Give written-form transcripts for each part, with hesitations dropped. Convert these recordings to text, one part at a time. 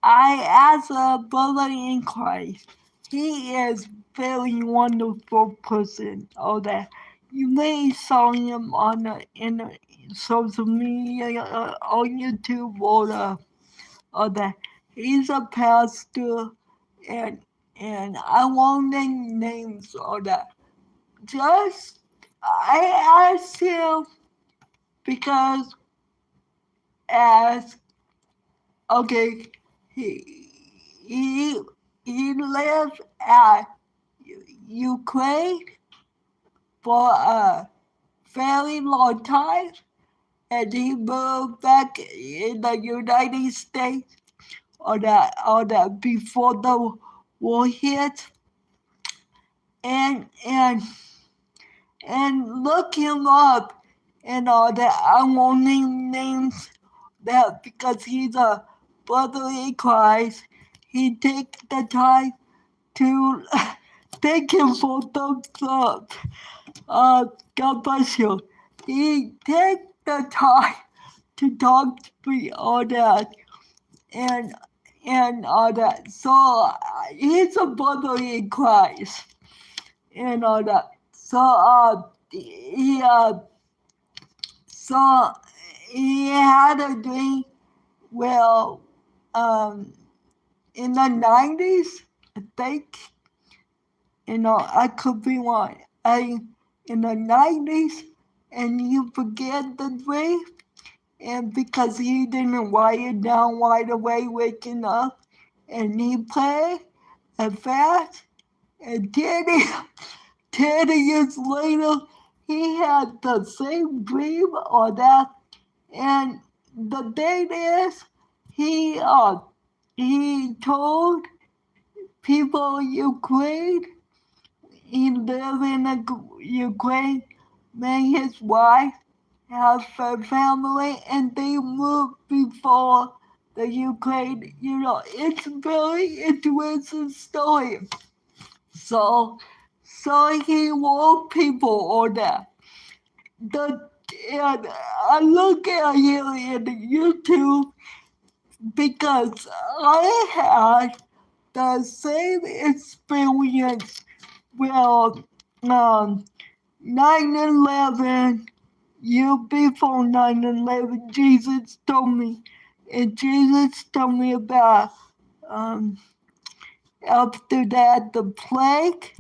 I, as a brother in Christ, he is very wonderful person. All that you may saw him on in social media, on YouTube, or that he's a pastor, and I won't name names or that. Just I asked him because as okay, he he he lived at Ukraine for a very long time, and he moved back in the United States or that before the war hit, and and and look him up and all that. I won't name names that because he's a brother in Christ. He take the time to thank him for thumbs up. God bless you. He take the time to talk to me all that and all that. So he's a brother in Christ and all that. So he so he had a dream. Well, um, in the 90s, I think. I could be wrong. In the 90s, and he forget the dream, and because he didn't write it down right away, waking up, and he played and fast, and 10 years later, he had the same dream or that, and the thing is, he told people in Ukraine he lived in Ukraine, met his wife, have a family, and they moved before the Ukraine. It's very interesting story. So, he warned people on that. The and I look at him in YouTube because I had the same experience with 9/11. You before 9/11, Jesus told me, and Jesus told me about um, after that the plague,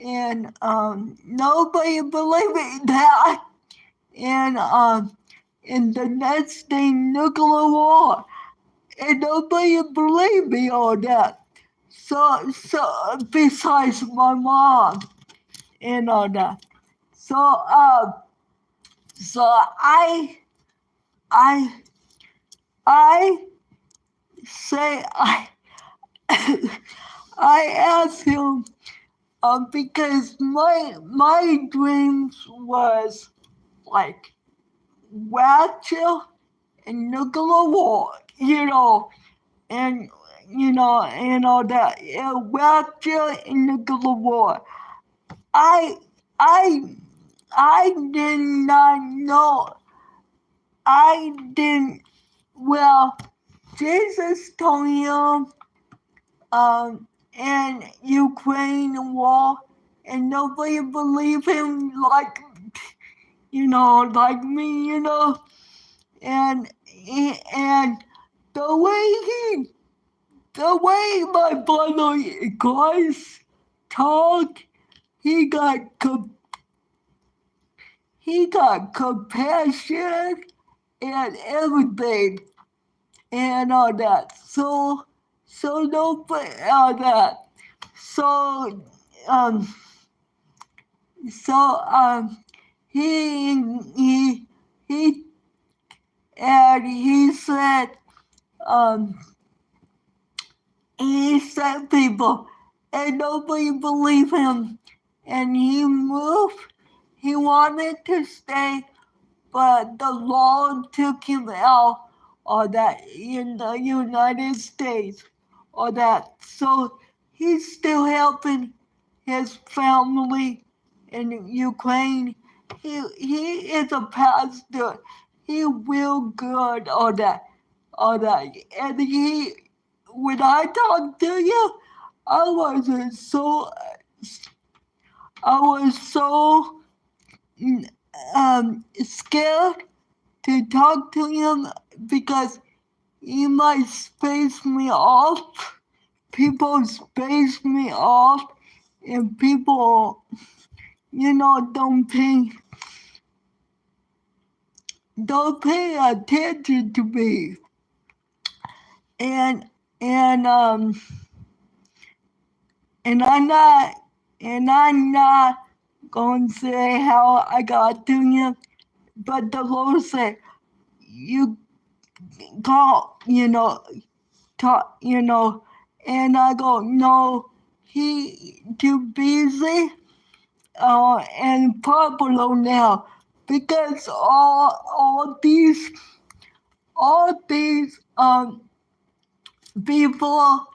and nobody believed in that, and the next thing nuclear war, and nobody believed me on that. So besides my mom and all that. So so I I say I asked him because my dreams was like rapture and nuclear war, and and all that. Yeah, rapture and nuclear war. I I I did not know. I didn't. Well, Jesus told him in Ukraine war, and nobody believed him like like me, and and the way my brother in Christ talked, he got compassion and everything and all that. So don't put all that. So um so he he he and um he said people and nobody believed him, and he moved. He wanted to stay, but the law took him out or that in the United States or that. So he's still helping his family in Ukraine. He is a pastor. He will good or that. And when I talked to you, I wasn't so I was so scared to talk to him because he might space me off. People space me off, and people, don't pay attention to me. And and and I'm not gonna say how I got to him, but the Lord said, you call, talk, and I go, no, he too busy and popular now because all these before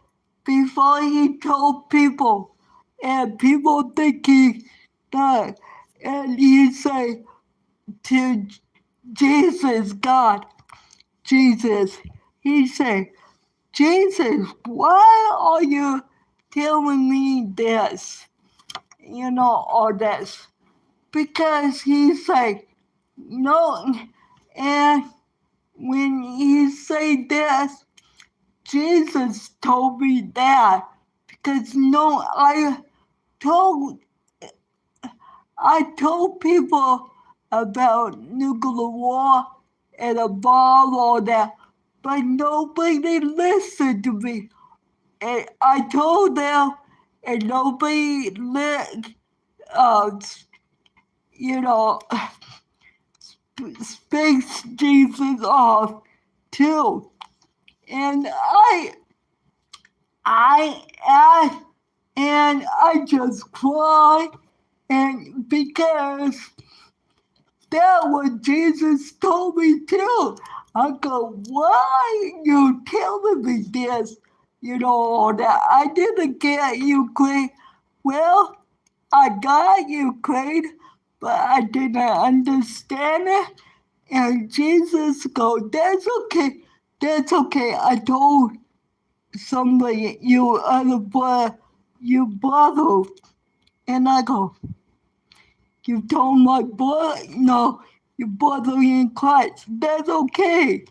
before he told people, and people think he died, and he say to Jesus, God, Jesus, he say, Jesus, why are you telling me this, or this? Because he say no, and when he say this, Jesus told me that because no, told I told people about nuclear war and a bomb, all that, but nobody listened to me. And I told them, and nobody uh, you know, space Jesus off too. And I, and I just cried, and because that what Jesus told me too. I go, why you telling me this? All that. I didn't get Ukraine. Well, I got Ukraine, but I didn't understand it. And Jesus go, that's okay. That's okay. I told somebody, you brother. And I go, you told my boy, no, your brother in Christ. That's okay.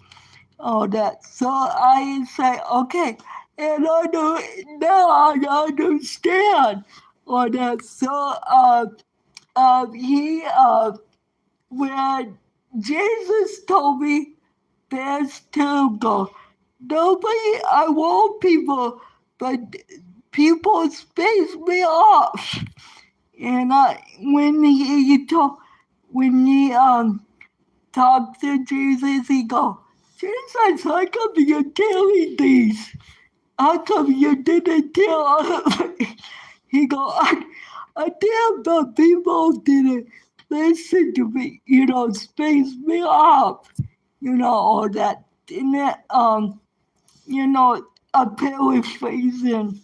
All that. So I say, okay. And I know now I understand all that. So he when Jesus told me there's to go. Nobody, I want people, but people space me off. And when he talked to Jesus, he go, Jesus, how come you tell me these? How come you didn't tell me? He go, I tell the people didn't listen to me, space me off, all that. And that, I'm paraphrasing.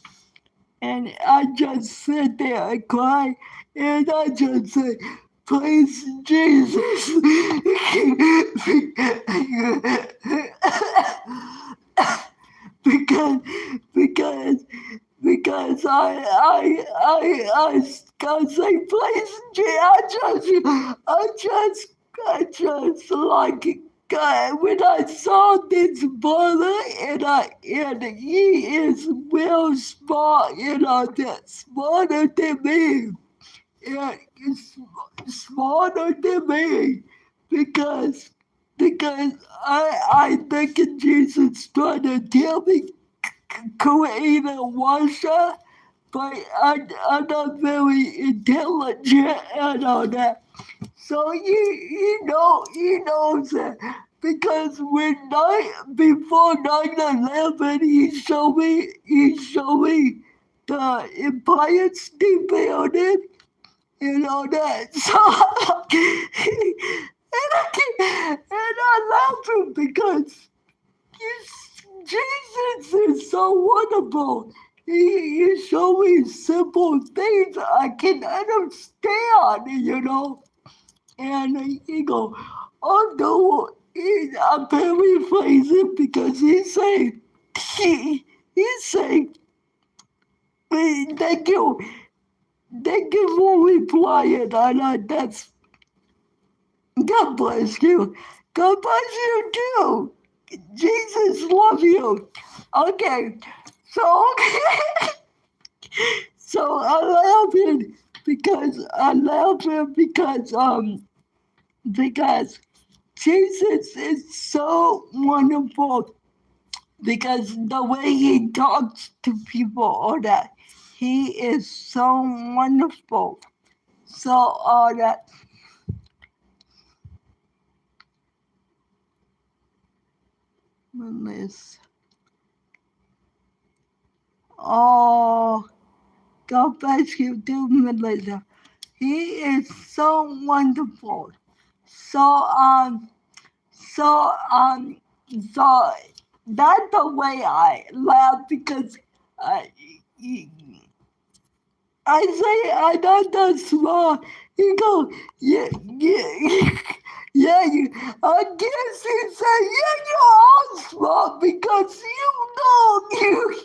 And I just sit there and cry, and I just say, praise Jesus. because because because I say praise Jesus. I just like when I saw this brother, and he is well smart, that smarter than me. Yeah, it's smarter than me because I think Jesus trying to tell me create a washer, but I'm not very intelligent and all that. So he knows that because before 9/11, he showed me the Empire State Building and all that. So and I love him because Jesus is so wonderful. He show me simple things I can understand. And he go, oh no, I'm paraphrasing because he say, he, say, thank you. Thank you for replying. That's God bless you. God bless you too. Jesus love you. Okay, so so I love it because Jesus is so wonderful because the way he talks to people or that he is so wonderful. So that this oh God bless you too, Melissa. He is so wonderful. So so so that's the way I laugh because I I say I not that smart. You go, yeah, yeah, yeah. I guess you say, yeah, you're all smart because you know you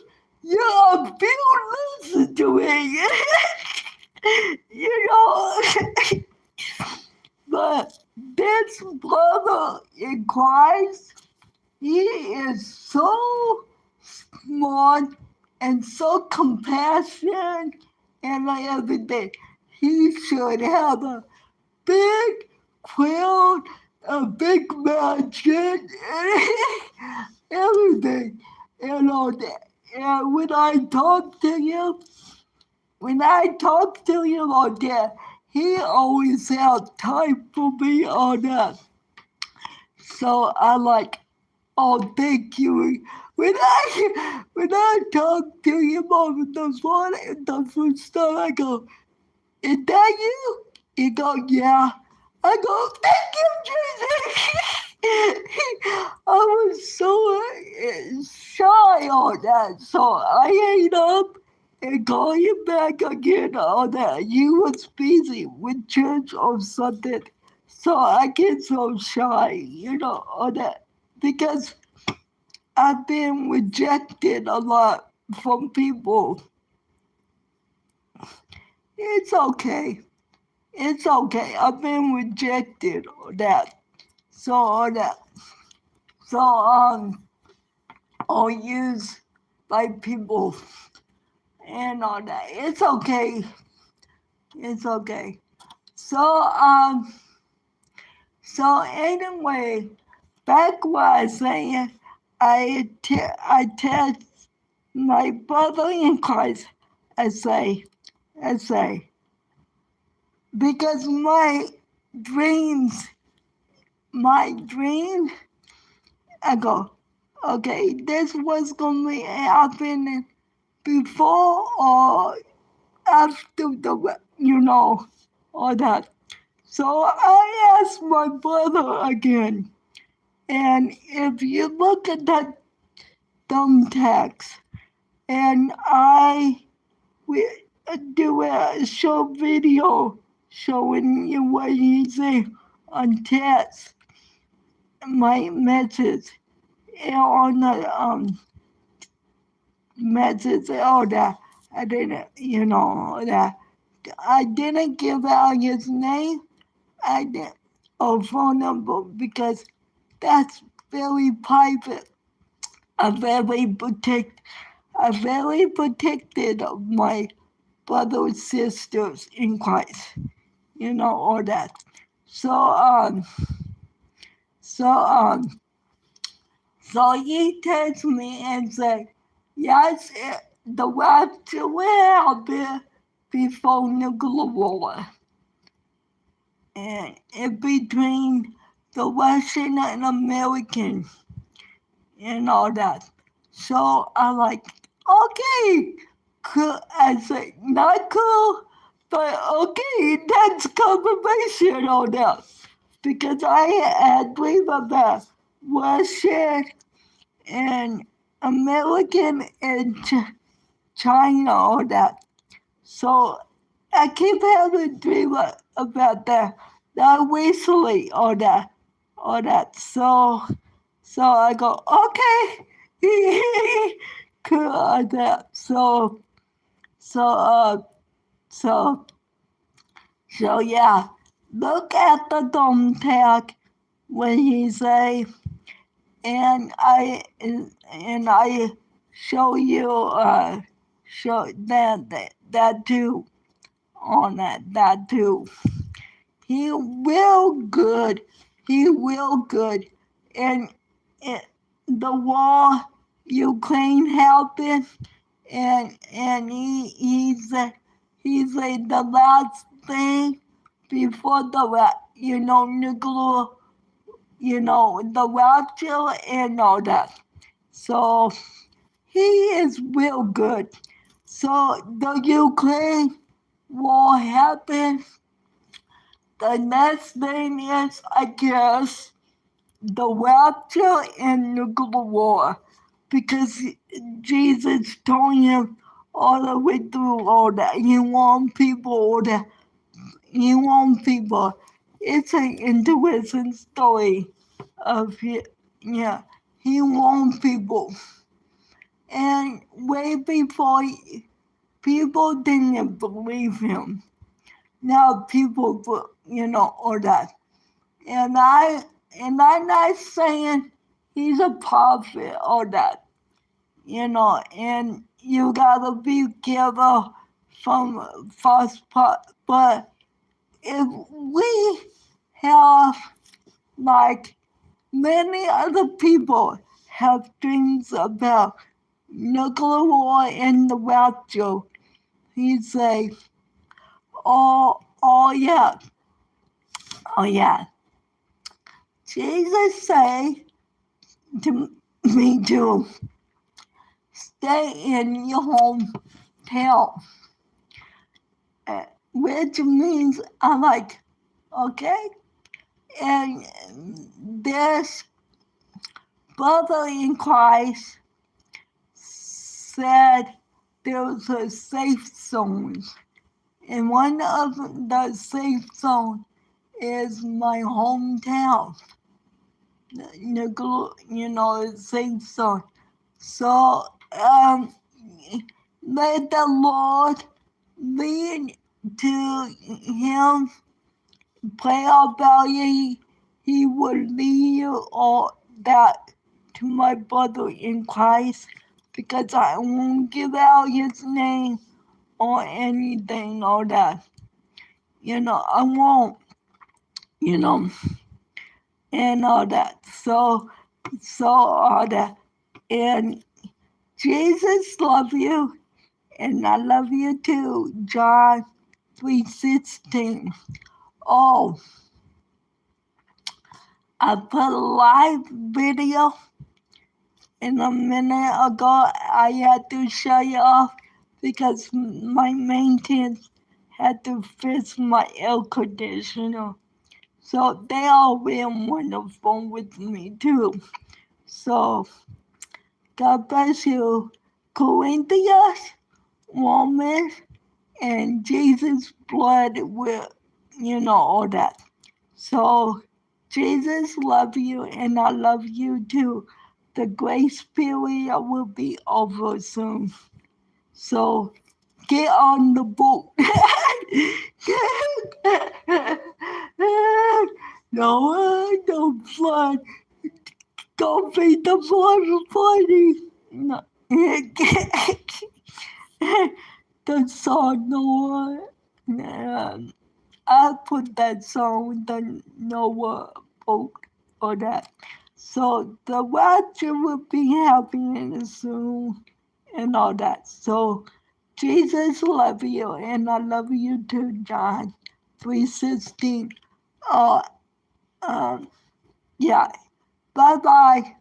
listen to it. You know, but this brother in Christ, he is so smart and so compassionate and everything. He should have a big quilt, a big mansion, everything. You know, and when I talk to him on that, he always has time for me on that. So I like, oh, thank you. When I talk to him over the phone, the first time I go, is that you? He go, yeah. I go, thank you, Jesus. I was so shy on that, so I ate up and called him back again on that. He was busy with church or something, so I get so shy, on that because I've been rejected a lot from people. It's okay. It's okay. I've been rejected on that. So on that. So or used by people and all that. It's okay. It's okay. So so anyway, back what I was saying, I tell my brother in Christ, I say, because dreams, my dream, I go, okay, this was gonna be happening before or after all that. So I asked my brother again, and if you look at that dumb text, and we do a short video showing you what he said on text, my message, and on the message, all that. I didn't, that I didn't give out his name. I didn't, or phone number because that's very private. I'm very protect. I'm very protected of my brothers sisters in Christ. All that. So so so he texts me and say, yes, the rapture will happen before nuclear war. And in between the Russian and American and all that. So I like, okay, cool. I said, not cool, but okay, that's confirmation on that. Because I had dreamed about Russian and American and China, all that. So I keep having dreams about that. Not recently, all that. So I go, okay. that. So, so, so yeah. Look at the dome tag when he say, and I show you show that too on that too. He will good. He will good. And it, the war Ukraine happened, and he's the last thing before the nuclear the rapture and all that. So he is real good. So the Ukraine war happened. The next thing is, I guess, the rapture and nuclear war, because Jesus told him all the way through all that. He wants people all that. He wants people. It's an interesting story of it. Yeah, he wants people. And way before people didn't believe him. Now people, all that. And I'm not saying he's a prophet or that, and you gotta be careful from false but if we have, like many other people have dreams about nuclear war and the rapture, he say, oh yeah, oh yeah. Jesus say to me to stay in your hometown, which means I'm like, okay. And this brother in Christ said there was a safe zone. And one of the safe zone is my hometown, safe zone. So let the Lord lead to him, pray about you. He will lead you all that to my brother in Christ, because I won't give out his name or anything or that. I won't, you know, and all that. So all that. And Jesus love you, and I love you too. John 3:16. Oh, I put a live video in a minute ago. I had to shut it off because my maintenance had to fix my air conditioner. So they all been wonderful with me too. So God bless you. Corinthians, Romans, and Jesus' blood will, all that. So Jesus love you, and I love you too. The grace period will be over soon. So get on the boat. No, don't flood. Don't be the flood party. No. The song Noah. I put that song, the Noah boat, or that. So the rapture will be happening soon and all that. So Jesus love you, and I love you too, John 3:16. Uh, yeah. Bye bye.